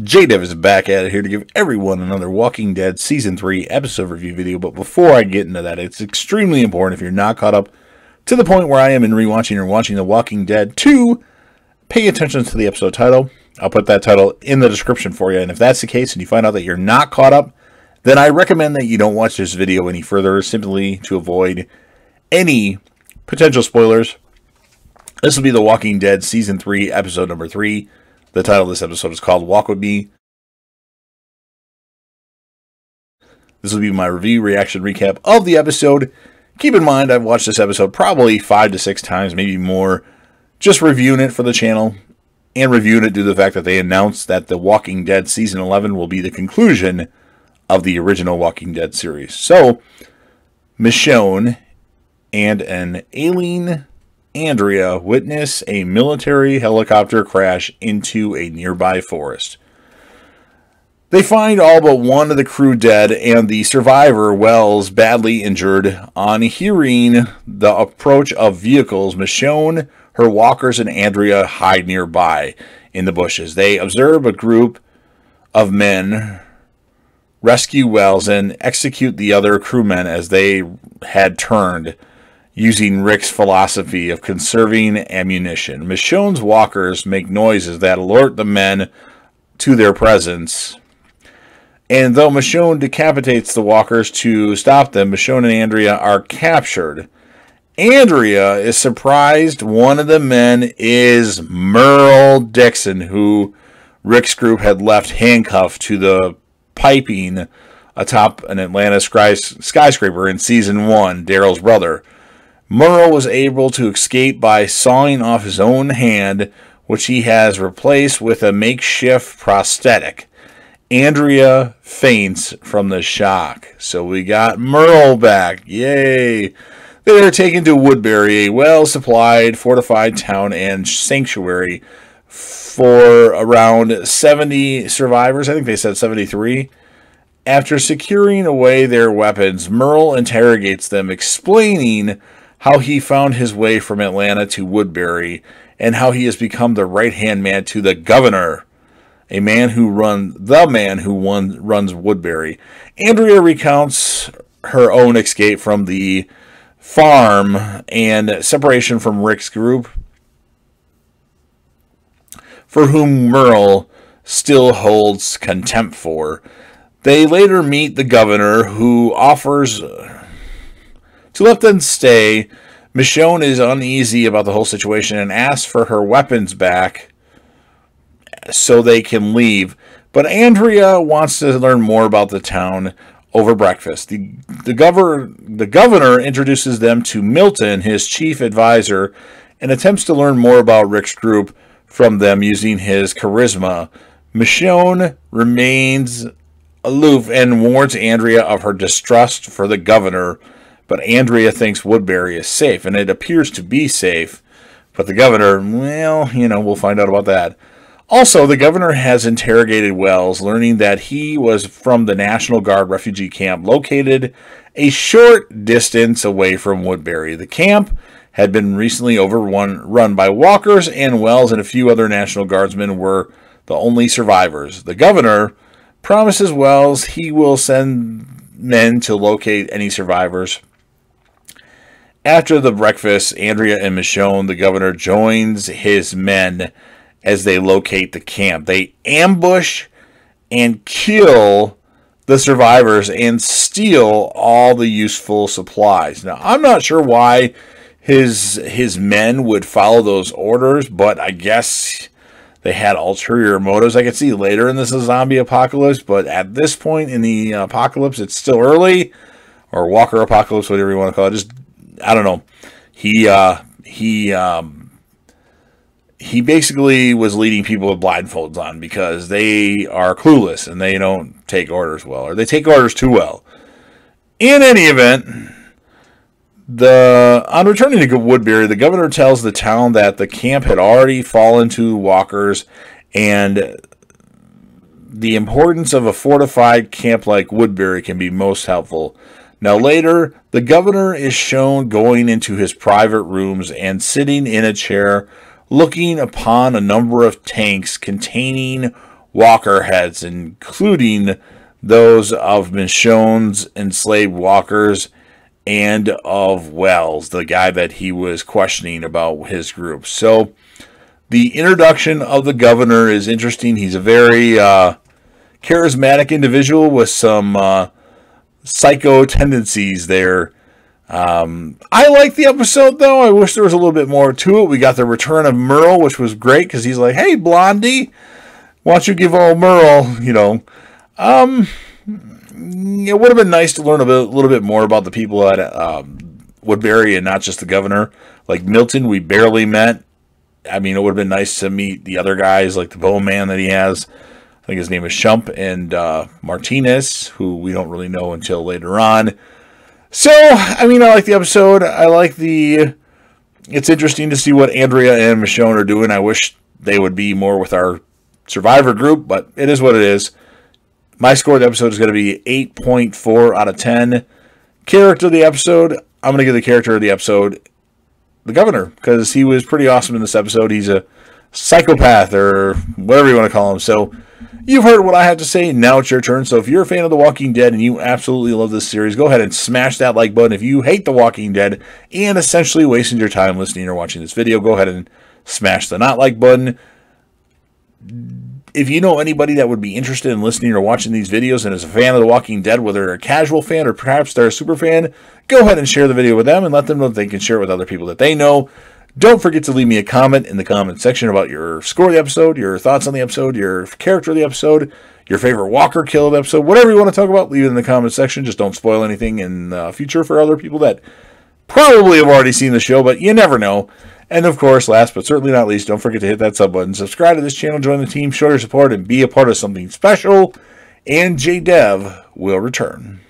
J-Dev is back at it here to give everyone another Walking Dead Season 3 episode review video, but before I get into that, it's extremely important if you're not caught up to the point where I am in rewatching or watching The Walking Dead to pay attention to the episode title. I'll put that title in the description for you, and if that's the case and you find out that you're not caught up, then I recommend that you don't watch this video any further, simply to avoid any potential spoilers. This will be The Walking Dead Season 3, Episode number 3. The title of this episode is called Walk With Me. This will be my review, reaction, recap of the episode. Keep in mind, I've watched this episode probably 5 to 6 times, maybe more, just reviewing it for the channel, and reviewing it due to the fact that they announced that The Walking Dead Season 11 will be the conclusion of the original Walking Dead series. So, Michonne and an ailing Andrea witness a military helicopter crash into a nearby forest. They find all but one of the crew dead and the survivor, Wells, badly injured. On hearing the approach of vehicles, Michonne, her walkers, and Andrea hide nearby in the bushes. They observe a group of men rescue Wells and execute the other crewmen as they had turned, using Rick's philosophy of conserving ammunition. Michonne's walkers make noises that alert the men to their presence. And though Michonne decapitates the walkers to stop them, Michonne and Andrea are captured. Andrea is surprised one of the men is Merle Dixon, who Rick's group had left handcuffed to the piping atop an Atlanta skyscraper in Season 1, Daryl's brother. Merle was able to escape by sawing off his own hand, which he has replaced with a makeshift prosthetic. Andrea faints from the shock. So we got Merle back. Yay! They are taken to Woodbury, a well-supplied, fortified town and sanctuary for around 70 survivors. I think they said 73. After securing away their weapons, Merle interrogates them, explaining how he found his way from Atlanta to Woodbury, and how he has become the right-hand man to the governor, the man who runs Woodbury. Andrea recounts her own escape from the farm and separation from Rick's group, for whom Merle still holds contempt for. They later meet the governor, who offers to let them stay. Michonne is uneasy about the whole situation and asks for her weapons back so they can leave. But Andrea wants to learn more about the town over breakfast. The governor introduces them to Milton, his chief advisor, and attempts to learn more about Rick's group from them using his charisma. Michonne remains aloof and warns Andrea of her distrust for the governor, but Andrea thinks Woodbury is safe, and it appears to be safe. But the governor, well, we'll find out about that. Also, the governor has interrogated Wells, learning that he was from the National Guard refugee camp located a short distance away from Woodbury. The camp had been recently run by walkers, and Wells and a few other National Guardsmen were the only survivors. The governor promises Wells he will send men to locate any survivors. After the breakfast, Andrea and Michonne, the governor, joins his men as they locate the camp. They ambush and kill the survivors and steal all the useful supplies. Now, I'm not sure why his men would follow those orders, but I guess they had ulterior motives. I could see later in this zombie apocalypse, but at this point in the apocalypse, it's still early, or Walker apocalypse, whatever you want to call it. Just, I don't know. He basically was leading people with blindfolds on because they are clueless and they don't take orders well, or they take orders too well. In any event, on returning to Woodbury, the governor tells the town that the camp had already fallen to walkers, and the importance of a fortified camp like Woodbury can be most helpful. Now later, the governor is shown going into his private rooms and sitting in a chair, looking upon a number of tanks containing walker heads, including those of Michonne's enslaved walkers and of Wells, the guy that he was questioning about his group. So the introduction of the governor is interesting. He's a very charismatic individual with some psycho tendencies there. I like the episode, though. I wish there was a little bit more to it. We got the return of Merle, which was great, because he's like, hey, Blondie, why don't you give old Merle, it would have been nice to learn a little bit more about the people at Woodbury and not just the governor. Like Milton, we barely met. I mean, it would have been nice to meet the other guys, like the bowman that he has. I think his name is Shump, and Martinez, who we don't really know until later on. So, I mean, I like the episode. It's interesting to see what Andrea and Michonne are doing. I wish they would be more with our Survivor group, but it is what it is. My score of the episode is going to be 8.4 out of 10. Character of the episode, I'm going to give the character of the episode the governor, because he was pretty awesome in this episode. He's a psychopath, or whatever you want to call him. So you've heard what I have to say. Now it's your turn. So if you're a fan of The Walking Dead and you absolutely love this series, go ahead and smash that like button. If you hate The Walking Dead and essentially wasted your time listening or watching this video, go ahead and smash the not like button. If you know anybody that would be interested in listening or watching these videos and is a fan of The Walking Dead, whether they're a casual fan or perhaps they're a super fan, go ahead and share the video with them and let them know that they can share it with other people that they know. Don't forget to leave me a comment in the comment section about your score of the episode, your thoughts on the episode, your character of the episode, your favorite walker kill of the episode, whatever you want to talk about, leave it in the comment section. Just don't spoil anything in the future for other people that probably have already seen the show, but you never know. And of course, last but certainly not least, don't forget to hit that sub button, subscribe to this channel, join the team, show your support, and be a part of something special. And JDev will return.